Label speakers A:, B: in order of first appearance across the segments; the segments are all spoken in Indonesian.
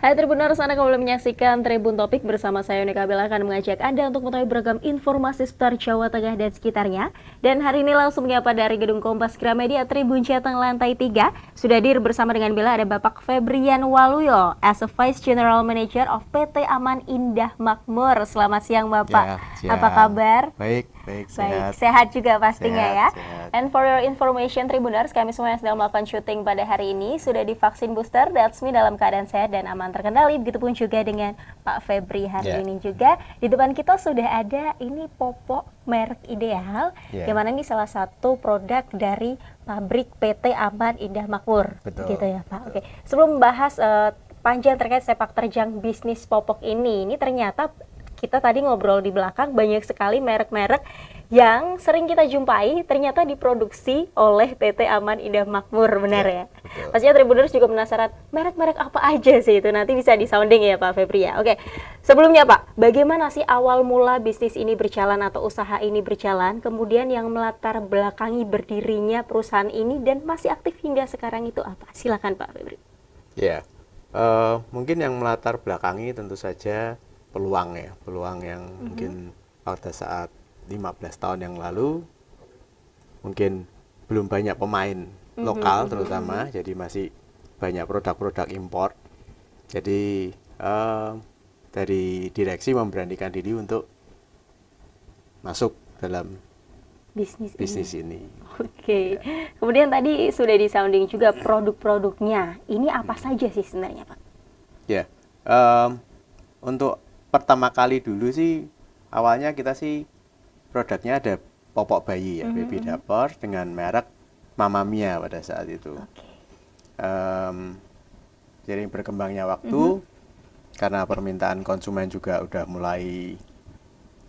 A: Hai Tribuners, Anda kembali menyaksikan Tribun Topik bersama saya Unika Bella akan mengajak Anda untuk mengetahui beragam informasi seputar Jawa Tengah dan sekitarnya. Dan hari ini langsung menyapa dari Gedung Kompas Gramedia Tribun Jateng lantai 3. Sudah hadir bersama dengan Bella ada Bapak Febrian Waluyo as a Vice General Manager of PT Aman Indah Makmur. Selamat siang Bapak.
B: Ya, siang.
A: Apa kabar?
B: Baik,
A: Baik, sehat juga pastinya
B: sehat,
A: ya.
B: sehat.
A: And for your information Tribuners, kami semua yang sedang melakukan syuting pada hari ini sudah divaksin booster, that's me dalam keadaan sehat dan aman terkendali. Begitupun juga dengan Pak Febri hari ini juga. Di depan kita sudah ada ini popok merek Ideal, yang mana ini salah satu produk dari pabrik PT Aman Indah Makmur.
B: Betul.
A: Gitu ya Pak. Oke. Sebelum membahas panjang terkait sepak terjang bisnis popok ini ternyata kita tadi ngobrol di belakang banyak sekali merek-merek yang sering kita jumpai ternyata diproduksi oleh PT Aman Indah Makmur, benar ya?
B: Betul.
A: Pastinya Tribuners juga penasaran merek-merek apa aja sih itu, nanti bisa disounding ya Pak Febri ya. Oke, sebelumnya Pak, bagaimana sih awal mula bisnis ini berjalan atau usaha ini berjalan, kemudian yang melatar belakangi berdirinya perusahaan ini dan masih aktif hingga sekarang itu apa? Silakan Pak Febri.
B: Ya, mungkin yang melatar belakangi tentu saja peluang yang mungkin pada saat 15 tahun yang lalu mungkin belum banyak pemain lokal terutama, jadi masih banyak produk-produk impor. Jadi dari direksi memberanikan diri untuk masuk dalam bisnis ini.
A: Oke. Kemudian tadi sudah disounding juga produk-produknya. Ini apa saja sih sebenarnya Pak?
B: Ya, untuk pertama kali dulu sih awalnya kita sih produknya ada popok bayi ya, baby diaper dengan merek Mama Mia pada saat itu. Jadi berkembangnya waktu karena permintaan konsumen juga udah mulai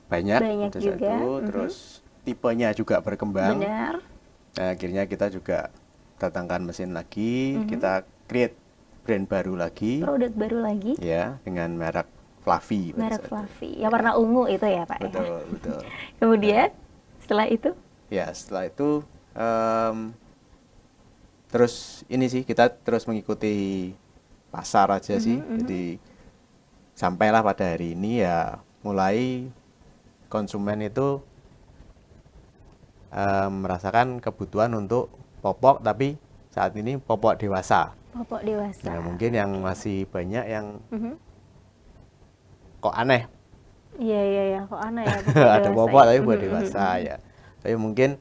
B: banyak pada saat itu, terus tipenya juga berkembang.
A: Benar.
B: Nah, akhirnya kita juga datangkan mesin lagi, kita create brand baru lagi.
A: Produk baru lagi.
B: Ya, dengan merek Fluffy.
A: Merek Fluffy, yang warna ungu itu ya Pak?
B: Betul,
A: ya?
B: betul.
A: Kemudian setelah itu?
B: Ya, setelah itu terus ini sih kita terus mengikuti pasar aja sih. Jadi sampailah pada hari ini ya mulai konsumen itu merasakan kebutuhan untuk popok, tapi saat ini popok dewasa.
A: Popok dewasa.
B: Nah, mungkin yang masih banyak yang kok aneh.
A: Iya, kok aneh ya.
B: Ada popok tapi buat dewasa ya. Tapi mungkin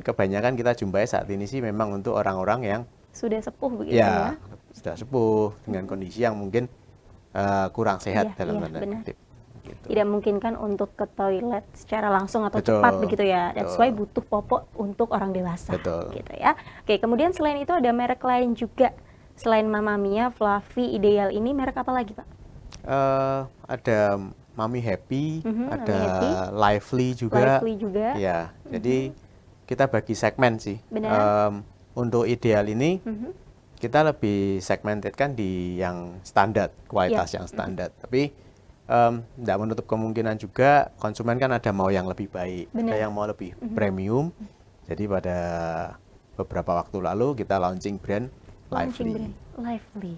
B: kebanyakan kita jumpai saat ini sih memang untuk orang-orang yang
A: sudah sepuh begitu ya.
B: Sudah sepuh dengan kondisi yang mungkin kurang sehat dalam tanda kutip. Gitu.
A: Tidak memungkinkan untuk ke toilet secara langsung atau cepat begitu ya. That's why butuh popok untuk orang dewasa.
B: Betul.
A: Gitu ya. Oke, kemudian selain itu ada merek lain juga. Selain Mama Mia, Fluffy, Ideal ini merek apa lagi Pak?
B: Ada Mami Happy, ada
A: Happy.
B: Lively juga.
A: Lively juga.
B: Ya, jadi kita bagi segmen sih.
A: Benar.
B: Untuk Ideal ini kita lebih segmented kan di yang standar, kualitas yang standar. Tapi tidak menutup kemungkinan juga konsumen kan ada mau yang lebih baik, ada yang mau lebih premium. Jadi pada beberapa waktu lalu kita launching brand Lively.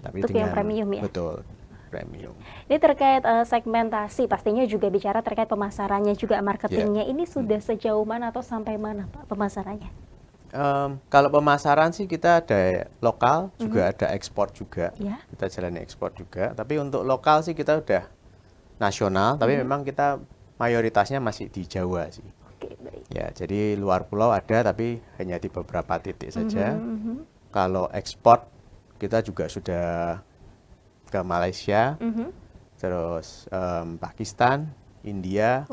B: Tapi
A: untuk yang premium ya.
B: Betul, premium.
A: Ini terkait segmentasi, pastinya juga bicara terkait pemasarannya juga, marketingnya. Ini sudah sejauh mana atau sampai mana Pak pemasarannya?
B: Kalau pemasaran sih kita ada lokal, juga ada ekspor juga. Kita jalani ekspor juga. Tapi untuk lokal sih kita udah nasional, tapi memang kita mayoritasnya masih di Jawa sih.
A: Oke, baik.
B: Ya, jadi luar pulau ada, tapi hanya di beberapa titik saja. Kalau ekspor kita juga sudah ke Malaysia, terus Pakistan, India,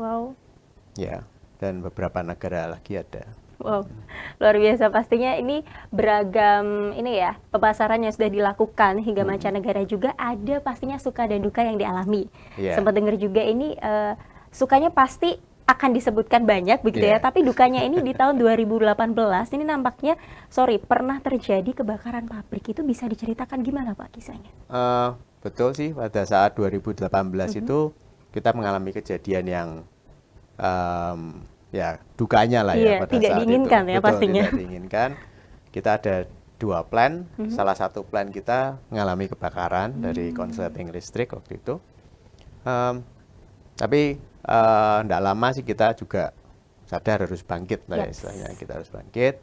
B: ya, dan beberapa negara lagi ada.
A: Wow, luar biasa pastinya. Ini beragam ini ya pemasaran yang sudah dilakukan hingga mancanegara juga ada, pastinya suka dan duka yang dialami. Sempat dengar juga ini sukanya pasti akan disebutkan banyak begitu ya, tapi dukanya ini di tahun 2018 ini nampaknya pernah terjadi kebakaran pabrik. Itu bisa diceritakan gimana Pak kisahnya?
B: Betul sih, pada saat 2018 itu kita mengalami kejadian yang ya dukanya lah ya pada
A: tidak
B: saat
A: diinginkan
B: itu.
A: Ya pastinya.
B: Tidak diinginkan. Kita ada 2 plant, salah satu plant kita mengalami kebakaran dari konsleting listrik waktu itu. Tapi tidak lama sih kita juga sadar harus bangkit lah ya istilahnya, kita harus bangkit.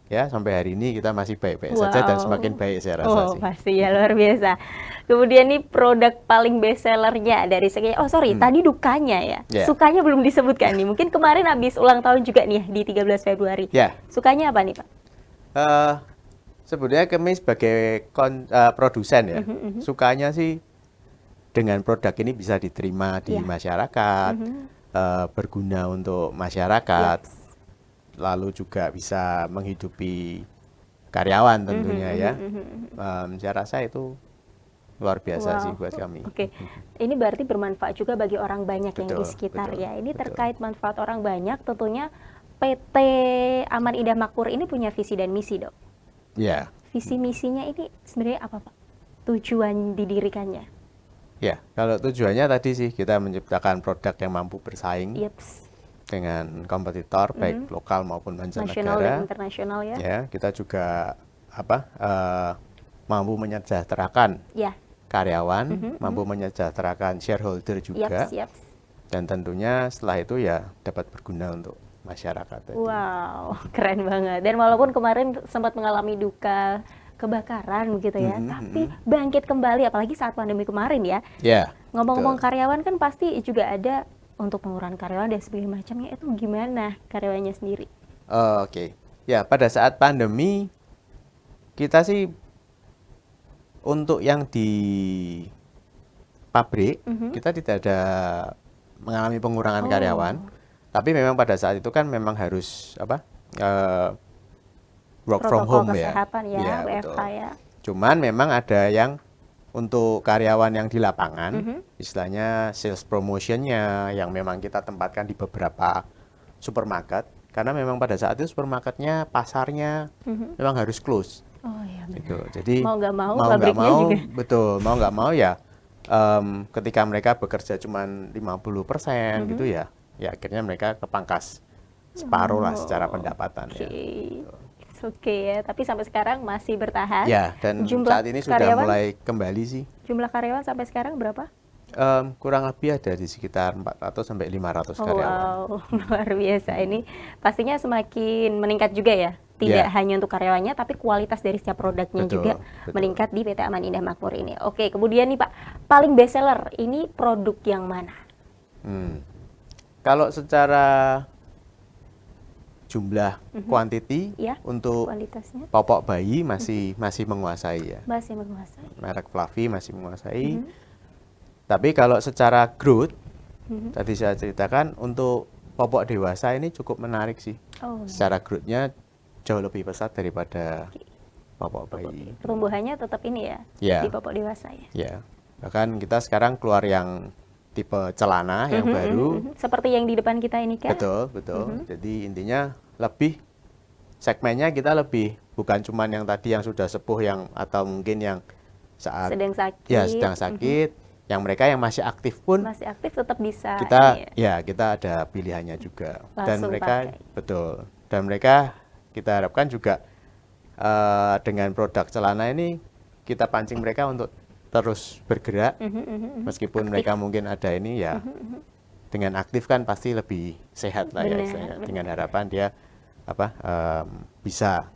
B: Ya sampai hari ini kita masih baik-baik saja dan semakin baik saya rasa sih.
A: Pasti ya, luar biasa. Kemudian nih produk paling best sellernya dari segi, tadi dukanya ya. Sukanya belum disebutkan nih. Mungkin kemarin habis ulang tahun juga nih di 13 Februari. Sukanya apa nih Pak?
B: Sebenarnya kami sebagai produsen ya, sukanya sih dengan produk ini bisa diterima di masyarakat, berguna untuk masyarakat. Lalu juga bisa menghidupi karyawan tentunya ya. Saya rasa itu luar biasa sih buat kami.
A: Ini berarti bermanfaat juga bagi orang banyak yang di sekitar ya. Ini terkait manfaat orang banyak, tentunya PT Aman Indah Makmur ini punya visi dan misi, Dok.
B: Ya.
A: Visi misinya ini sebenarnya apa, Pak? Tujuan didirikannya?
B: Ya, kalau tujuannya tadi sih kita menciptakan produk yang mampu bersaing. Dengan kompetitor baik lokal maupun mancanegara,
A: nasional dan internasional ya.
B: Ya, kita juga mampu menyejahterakan karyawan, mampu menyejahterakan shareholder juga. Dan tentunya setelah itu ya dapat berguna untuk masyarakat.
A: Wow, keren banget. Dan walaupun kemarin sempat mengalami duka kebakaran begitu ya, tapi bangkit kembali apalagi saat pandemi kemarin ya. Ngomong-ngomong karyawan kan pasti juga ada untuk pengurangan karyawan dan sebagainya macamnya, itu gimana karyawannya sendiri?
B: Ya pada saat pandemi kita sih untuk yang di pabrik kita tidak ada mengalami pengurangan karyawan, tapi memang pada saat itu kan memang harus work from home ya.
A: WFH ya.
B: Cuman memang ada yang untuk karyawan yang di lapangan, istilahnya sales promotionnya yang memang kita tempatkan di beberapa supermarket, karena memang pada saat itu supermarketnya, pasarnya memang harus close. Gitu. Jadi
A: mau nggak mau, juga.
B: Betul, mau nggak mau ya, ketika mereka bekerja cuma 50% gitu ya akhirnya mereka kepangkas separuh lah secara pendapatan ya.
A: Ya, tapi sampai sekarang masih bertahan.
B: Ya, dan saat ini sudah mulai kembali sih.
A: Jumlah karyawan sampai sekarang berapa?
B: Kurang lebih ada di sekitar 400 sampai 500 karyawan.
A: Wow, luar biasa. Ini pastinya semakin meningkat juga ya. Tidak hanya untuk karyawannya, tapi kualitas dari setiap produknya juga meningkat di PT Aman Indah Makmur ini. Oke, kemudian nih Pak, paling best seller ini produk yang mana?
B: Kalau secara jumlah quantity untuk popok bayi masih menguasai ya.
A: Masih menguasai.
B: Merek Fluffy masih menguasai. Tapi kalau secara growth, tadi saya ceritakan untuk popok dewasa ini cukup menarik sih. Secara growth-nya jauh lebih pesat daripada popok bayi.
A: Pertumbuhannya tetap ini ya, di popok dewasa ya.
B: Ya, bahkan kita sekarang keluar yang tipe celana yang baru.
A: Seperti yang di depan kita ini kan?
B: Betul. Jadi intinya lebih segmennya kita lebih bukan cuman yang tadi yang sudah sepuh yang atau mungkin yang saat
A: sedang sakit.
B: Ya, sedang sakit. Yang mereka yang masih aktif pun
A: tetap bisa.
B: Kita ada pilihannya juga. Dan mereka
A: pakai.
B: Dan mereka kita harapkan juga dengan produk celana ini kita pancing mereka untuk terus bergerak, meskipun aktif. Mereka mungkin ada ini ya, dengan aktif kan pasti lebih sehat lah ya istilahnya. Dengan harapan dia bisa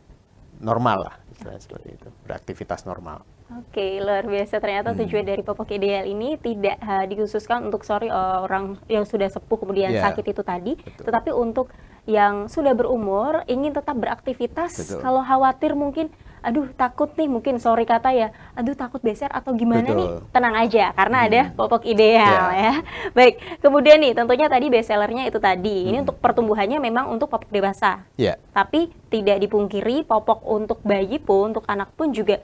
B: normal lah, istilahnya seperti itu, beraktivitas normal.
A: Oke, luar biasa. Ternyata tujuan dari Popok Ideal ini tidak dikhususkan untuk orang yang sudah sepuh kemudian sakit itu tadi, tetapi untuk yang sudah berumur ingin tetap beraktivitas. Kalau khawatir mungkin, aduh takut nih, mungkin kata ya, aduh takut beser atau gimana nih, tenang aja karena ada Popok Ideal ya. Baik, kemudian nih tentunya tadi best sellernya itu tadi. Ini untuk pertumbuhannya memang untuk popok dewasa. Tapi tidak dipungkiri popok untuk bayi pun, untuk anak pun juga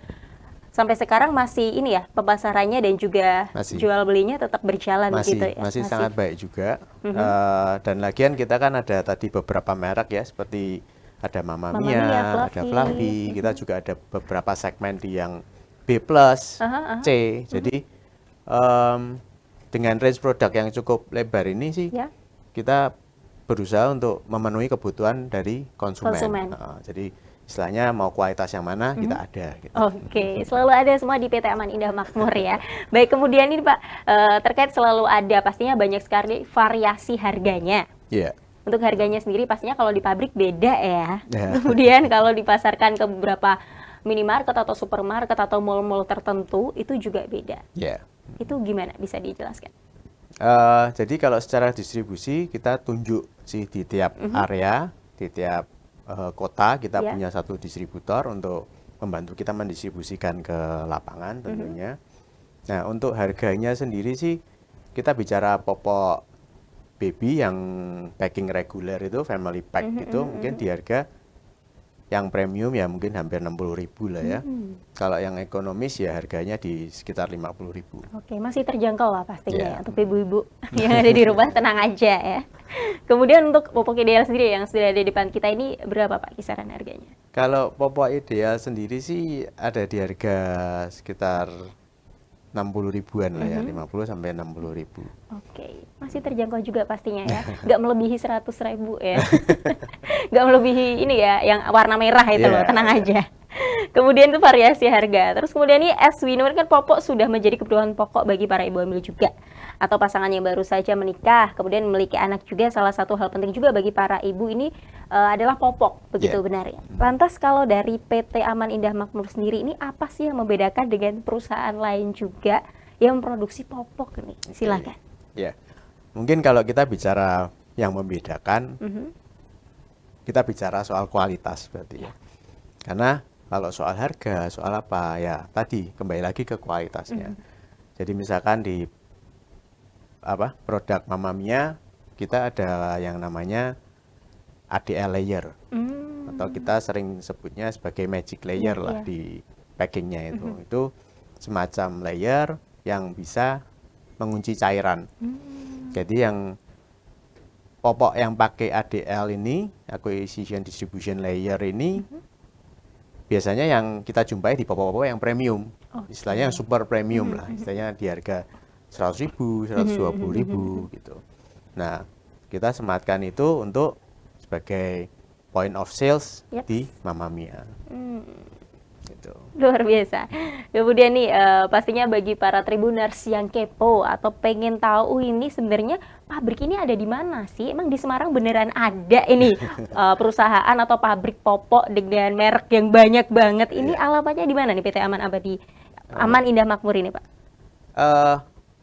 A: sampai sekarang masih ini ya, pemasarannya dan juga jual belinya tetap berjalan gitu ya.
B: Masih sangat baik juga. Dan lagian kita kan ada tadi beberapa merek ya, seperti ada Mama Mia, ada Fluffy. Kita juga ada beberapa segmen di yang B+, C. Jadi dengan range produk yang cukup lebar ini sih, kita berusaha untuk memenuhi kebutuhan dari konsumen. Jadi istilahnya mau kualitas yang mana kita ada gitu.
A: Oke, selalu ada semua di PT Aman Indah Makmur ya. Baik, kemudian ini Pak, terkait selalu ada pastinya banyak sekali variasi harganya.
B: Iya.
A: Untuk harganya sendiri pastinya kalau di pabrik beda ya. Kemudian kalau dipasarkan ke beberapa minimarket atau supermarket atau mall-mall tertentu itu juga beda.
B: Iya.
A: Itu gimana? Bisa dijelaskan?
B: Jadi kalau secara distribusi kita tunjuk sih di tiap area, di tiap kota kita punya satu distributor untuk membantu kita mendistribusikan ke lapangan tentunya. Nah, untuk harganya sendiri sih kita bicara popok baby yang packing reguler itu family pack itu mungkin di harga yang premium ya mungkin hampir 60.000 lah ya. Kalau yang ekonomis ya harganya di sekitar 50.000.
A: Oke, masih terjangkau lah pastinya ya untuk ibu-ibu yang ada di rumah, tenang aja ya. Kemudian untuk popok ideal sendiri yang sudah ada di depan kita ini berapa Pak kisaran harganya?
B: Kalau popok ideal sendiri sih ada di harga sekitar 60.000-an lah ya, 50 sampai 60.000.
A: Oke, masih terjangkau juga pastinya ya, nggak melebihi 100.000 ya, nggak melebihi ini ya, yang warna merah itu loh, tenang aja. Kemudian itu variasi harga. Terus kemudian ini as we know kan popok sudah menjadi kebutuhan pokok bagi para ibu hamil juga, atau pasangan yang baru saja menikah, kemudian memiliki anak juga. Salah satu hal penting juga bagi para ibu ini adalah popok, begitu benar ya. Lantas kalau dari PT Aman Indah Makmur sendiri ini apa sih yang membedakan dengan perusahaan lain juga yang memproduksi popok nih? Silakan.
B: Ya, mungkin kalau kita bicara yang membedakan, kita bicara soal kualitas berarti ya. Karena kalau soal harga, soal apa ya tadi kembali lagi ke kualitasnya. Jadi misalkan di produk Mamma Mia kita ada yang namanya ADL layer atau kita sering sebutnya sebagai magic layer lah di packingnya itu. Itu semacam layer yang bisa mengunci cairan. Jadi yang popok yang pakai ADL ini, acquisition distribution layer ini, biasanya yang kita jumpai di popok-popok yang premium, istilahnya yang super premium lah, istilahnya di harga 100.000, 120.000 gitu. Nah, kita sematkan itu untuk sebagai point of sales di Mamma Mia. Gitu.
A: Luar biasa. Kemudian nih pastinya bagi para Tribuners yang kepo atau pengen tahu ini sebenarnya pabrik ini ada di mana sih? Emang di Semarang beneran ada ini perusahaan atau pabrik popok dengan merek yang banyak banget. Ini alamatnya di mana nih PT Aman Abadi Aman Indah Makmur ini, Pak?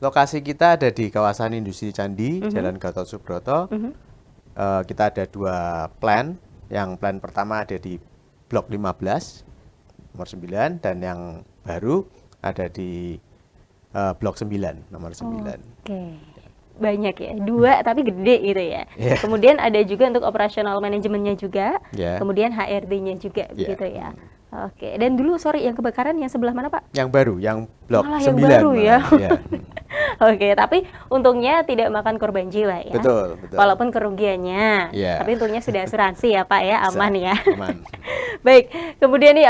B: Lokasi kita ada di kawasan Industri Candi, Jalan Gatot Subroto. Kita ada 2 plan. Yang plan pertama ada di Blok 15 nomor 9 dan yang baru ada di Blok 9 nomor 9.
A: Oke. Banyak ya, 2 tapi gede gitu ya. Kemudian ada juga untuk operasional manajemennya juga, kemudian HRD-nya juga begitu ya. Oke, dan dulu sorry yang kebakaran yang sebelah mana Pak?
B: Yang baru, yang Blok 9.
A: Yang baru ya. Oke, tapi untungnya tidak makan korban jiwa ya.
B: Betul.
A: Walaupun kerugiannya, tapi untungnya sudah asuransi ya Pak ya, aman ya.
B: Aman.
A: Baik, kemudian nih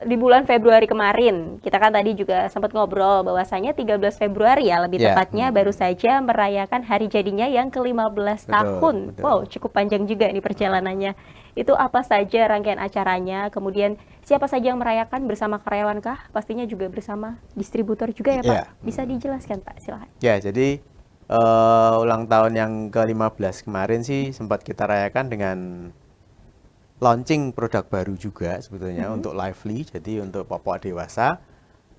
A: di bulan Februari kemarin, kita kan tadi juga sempat ngobrol bahwasanya 13 Februari ya lebih tepatnya baru saja merayakan hari jadinya yang ke-15 tahun. Wow, cukup panjang juga nih perjalanannya. Itu apa saja rangkaian acaranya, kemudian siapa saja yang merayakan, bersama karyawan kah? Pastinya juga bersama distributor juga ya Pak? Bisa dijelaskan Pak, silakan.
B: Ya, jadi ulang tahun yang ke-15 kemarin sih sempat kita rayakan dengan launching produk baru juga sebetulnya untuk Lively, jadi untuk popok dewasa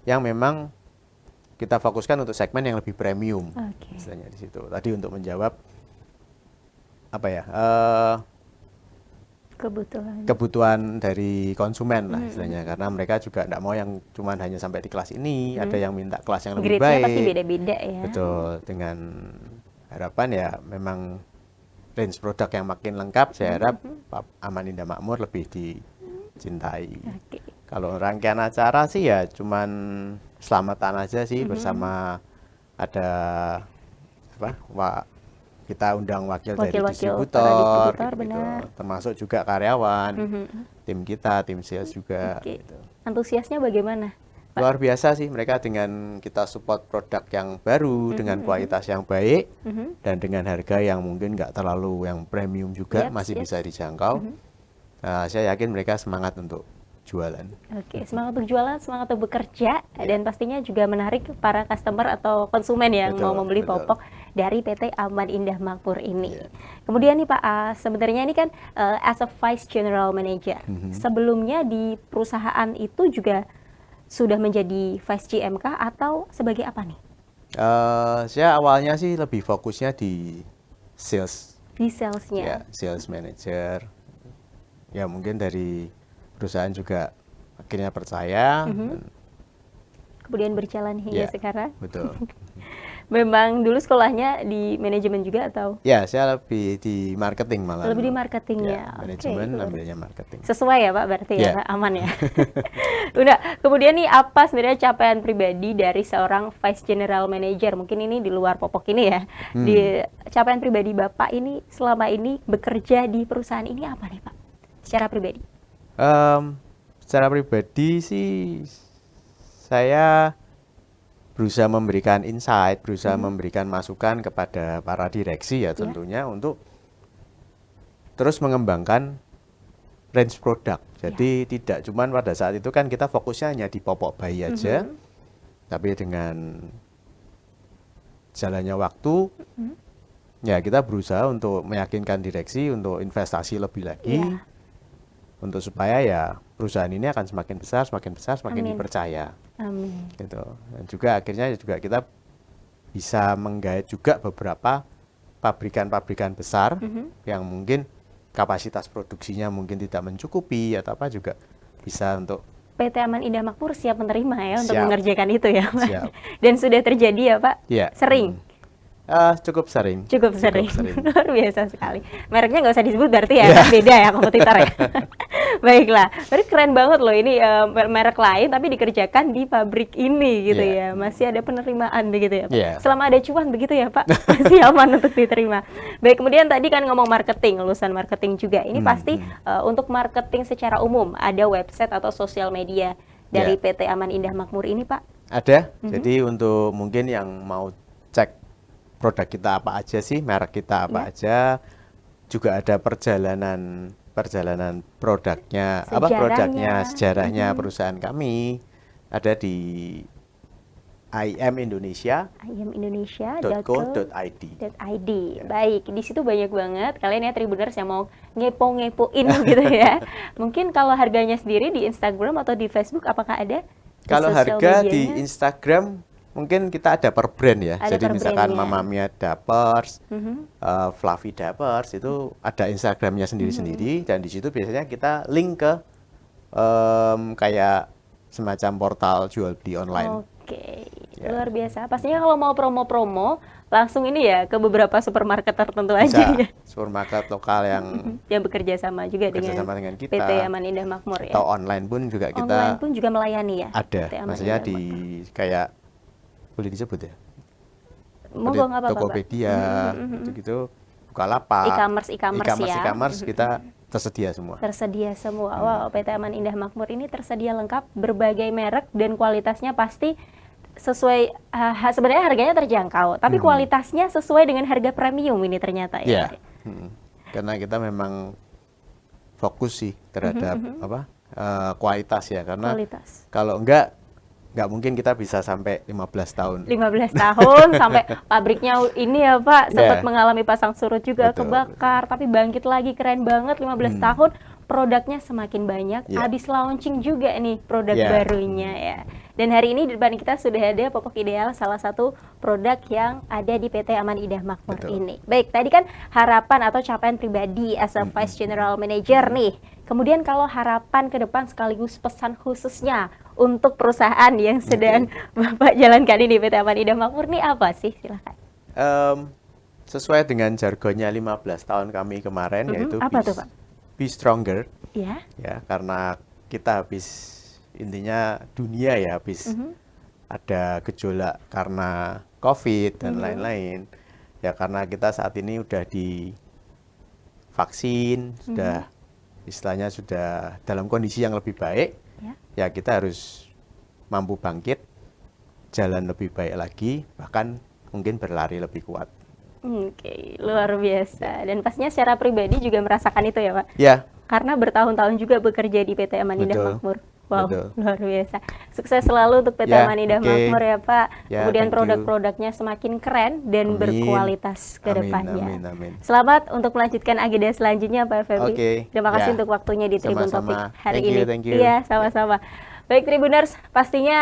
B: yang memang kita fokuskan untuk segmen yang lebih premium, misalnya di situ. Tadi untuk menjawab kebutuhan dari konsumen lah istilahnya, karena mereka juga tidak mau yang cuman hanya sampai di kelas ini, ada yang minta kelas yang lebih baik.
A: Pasti beda-beda ya.
B: Betul, dengan harapan ya memang range produk yang makin lengkap, saya harap Aman Indah Makmur lebih dicintai. Kalau rangkaian acara sih ya cuman selamatan aja sih, bersama ada kita undang wakil dari distributor gitu, termasuk juga karyawan, tim kita, tim sales juga. Gitu.
A: Antusiasnya bagaimana?
B: Luar biasa sih mereka dengan kita support produk yang baru dengan kualitas yang baik dan dengan harga yang mungkin nggak terlalu yang premium juga, masih bisa dijangkau. saya yakin mereka semangat untuk jualan.
A: Oke, semangat untuk jualan, semangat untuk bekerja, dan pastinya juga menarik para customer atau konsumen yang mau membeli popok dari PT Aman Indah Makmur ini. Kemudian nih Pak, sebenarnya ini kan as a Vice General Manager, sebelumnya di perusahaan itu juga sudah menjadi Vice GM kah atau sebagai apa nih?
B: Saya awalnya sih lebih fokusnya di sales.
A: Di salesnya?
B: Ya, sales manager. Ya mungkin dari perusahaan juga akhirnya percaya.
A: Kemudian berjalan hingga sekarang.
B: Betul.
A: Memang dulu sekolahnya di manajemen juga atau?
B: Ya, saya lebih di marketing malah.
A: Lebih di marketingnya.
B: Ya, manajemen ambilnya marketing.
A: Sesuai ya Pak berarti ya, aman ya. Udah, kemudian nih apa sebenarnya capaian pribadi dari seorang Vice General Manager? Mungkin ini di luar popok ini ya. Di capaian pribadi Bapak ini selama ini bekerja di perusahaan ini apa nih Pak? Secara pribadi?
B: Secara pribadi sih saya berusaha memberikan insight, berusaha memberikan masukan kepada para direksi ya tentunya untuk terus mengembangkan range produk. Jadi tidak cuman pada saat itu kan kita fokusnya hanya di popok bayi aja, tapi dengan jalannya waktu, ya kita berusaha untuk meyakinkan direksi untuk investasi lebih lagi, untuk supaya ya perusahaan ini akan semakin besar, semakin dipercaya.
A: Amin.
B: Gitu. Dan juga akhirnya juga kita bisa menggait juga beberapa pabrikan-pabrikan besar yang mungkin kapasitas produksinya mungkin tidak mencukupi atau apa juga bisa untuk
A: PT Aman Indah Makmur siap menerima ya untuk
B: Siap.
A: mengerjakan itu ya Pak.
B: Siap.
A: Dan sudah terjadi ya Pak?
B: Ya.
A: Sering?
B: Cukup sering.
A: Cukup sering. Luar biasa sekali. Mereknya nggak usah disebut berarti ya, kan beda ya kompetitor ya. Baiklah, berarti keren banget loh ini merek lain tapi dikerjakan di pabrik ini gitu ya. Masih ada penerimaan begitu ya Pak. Selama ada cuan begitu ya Pak, masih aman untuk diterima. Baik, kemudian tadi kan ngomong marketing, lulusan marketing juga. Ini pasti untuk marketing secara umum ada website atau sosial media dari PT Aman Indah Makmur ini Pak?
B: Ada. Jadi untuk mungkin yang mau cek produk kita apa aja sih, merek kita apa aja, juga ada perjalanan produknya, sejarahnya perusahaan kami ada di imindonesia.co.id.
A: Baik, di situ banyak banget kalian ya Tribuners yang mau ngepo-ngepoin gitu ya. Mungkin kalau harganya sendiri di Instagram atau di Facebook apakah ada?
B: Kalau harga di Instagram mungkin kita ada per brand ya. Jadi misalkan Mama Mia Diapers, Fluffy Diapers itu ada Instagramnya sendiri-sendiri, dan di situ biasanya kita link ke kayak semacam portal jual beli online.
A: Oke, luar biasa. Pastinya kalau mau promo-promo langsung ini ya ke beberapa supermarket tertentu aja ya.
B: Supermarket lokal yang
A: bekerja sama juga dengan
B: kita,
A: PT Aman Indah Makmur ya.
B: Atau online pun juga kita.
A: Online pun juga melayani ya.
B: Ada, maksudnya di kayak boleh disebut ya?
A: Monggo, nggak apa-apa.
B: Tokopedia, gitu-gitu, Bukalapak, e-commerce kita tersedia semua.
A: Tersedia semua. Wow, PT Aman Indah Makmur ini tersedia lengkap, berbagai merek dan kualitasnya pasti sesuai. Sebenarnya harganya terjangkau, tapi kualitasnya sesuai dengan harga premium ini ternyata ya.
B: Karena kita memang fokus sih terhadap kualitas ya, karena kalau enggak mungkin kita bisa sampai 15 tahun. 15
A: tahun sampai pabriknya ini ya Pak, sempat mengalami pasang surut juga, kebakar, tapi bangkit lagi, keren banget 15 tahun, produknya semakin banyak, habis launching juga nih produk barunya ya. Dan hari ini di depan kita sudah ada Popok Ideal, salah satu produk yang ada di PT Aman Indah Makmur ini. Baik, tadi kan harapan atau capaian pribadi as a Vice General Manager nih. Kemudian kalau harapan ke depan sekaligus pesan khususnya untuk perusahaan yang sedang Bapak jalankan ini PT Aman Indah Makmur nih apa sih? Silakan.
B: Sesuai dengan jargonnya 15 tahun kami kemarin, yaitu
A: apa tuh, Pak?
B: Be Stronger.
A: Ya,
B: karena kita habis intinya dunia ya habis ada gejolak karena COVID dan lain-lain. Ya karena kita saat ini udah divaksin, sudah istilahnya sudah dalam kondisi yang lebih baik, ya kita harus mampu bangkit, jalan lebih baik lagi, bahkan mungkin berlari lebih kuat.
A: Oke, luar biasa. Dan pastinya secara pribadi juga merasakan itu ya Pak?
B: Ya,
A: karena bertahun-tahun juga bekerja di PT Aman Indah
B: Betul.
A: Makmur. Wow,
B: Betul.
A: luar biasa. Sukses selalu untuk PT
B: Ya,
A: Aman Indah
B: oke.
A: Makmur ya Pak.
B: Ya,
A: Kemudian
B: thank you.
A: produk-produknya semakin keren dan
B: Amin.
A: berkualitas ke
B: Amin,
A: depannya.
B: amin, amin.
A: Selamat untuk melanjutkan agenda selanjutnya Pak Febri.
B: Oke,
A: Terima kasih
B: ya.
A: untuk waktunya di Tribun Topik
B: Sama-sama.
A: hari
B: Thank
A: ini.
B: you, thank you.
A: Iya, sama-sama. Baik Tribuners, pastinya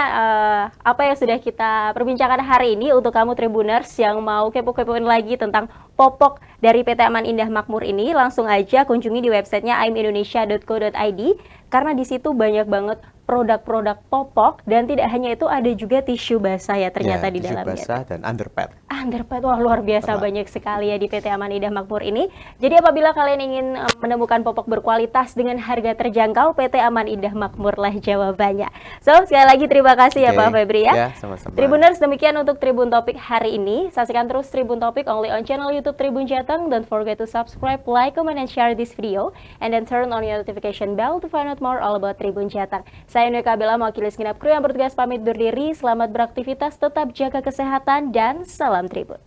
A: apa yang sudah kita perbincangkan hari ini untuk kamu Tribuners yang mau kepo-kepoin lagi tentang popok dari PT Aman Indah Makmur ini, langsung aja kunjungi di websitenya aimindonesia.co.id karena di situ banyak banget produk-produk popok dan tidak hanya itu ada juga tisu basah ya ternyata
B: Ya,
A: di dalamnya.
B: tisu basah dan underpad.
A: Underpad, wah luar biasa banyak sekali ya di PT Aman Indah Makmur ini. Jadi apabila kalian ingin menemukan popok berkualitas dengan harga terjangkau, PT Aman Indah Makmur lah jawabannya. So, sekali lagi terima kasih ya Pak Febri ya.
B: Ya, sama-sama.
A: Tribuners, demikian untuk Tribun Topik hari ini. Saksikan terus Tribun Topik only on channel YouTube Tribun Jateng. Don't forget to subscribe, like, comment, and share this video. And then turn on your notification bell to find out more all about Tribun Jateng. Saya Nueka Bella, mewakili segenap kru yang bertugas pamit berdiri. Selamat beraktivitas, tetap jaga kesehatan, dan salam Tribun.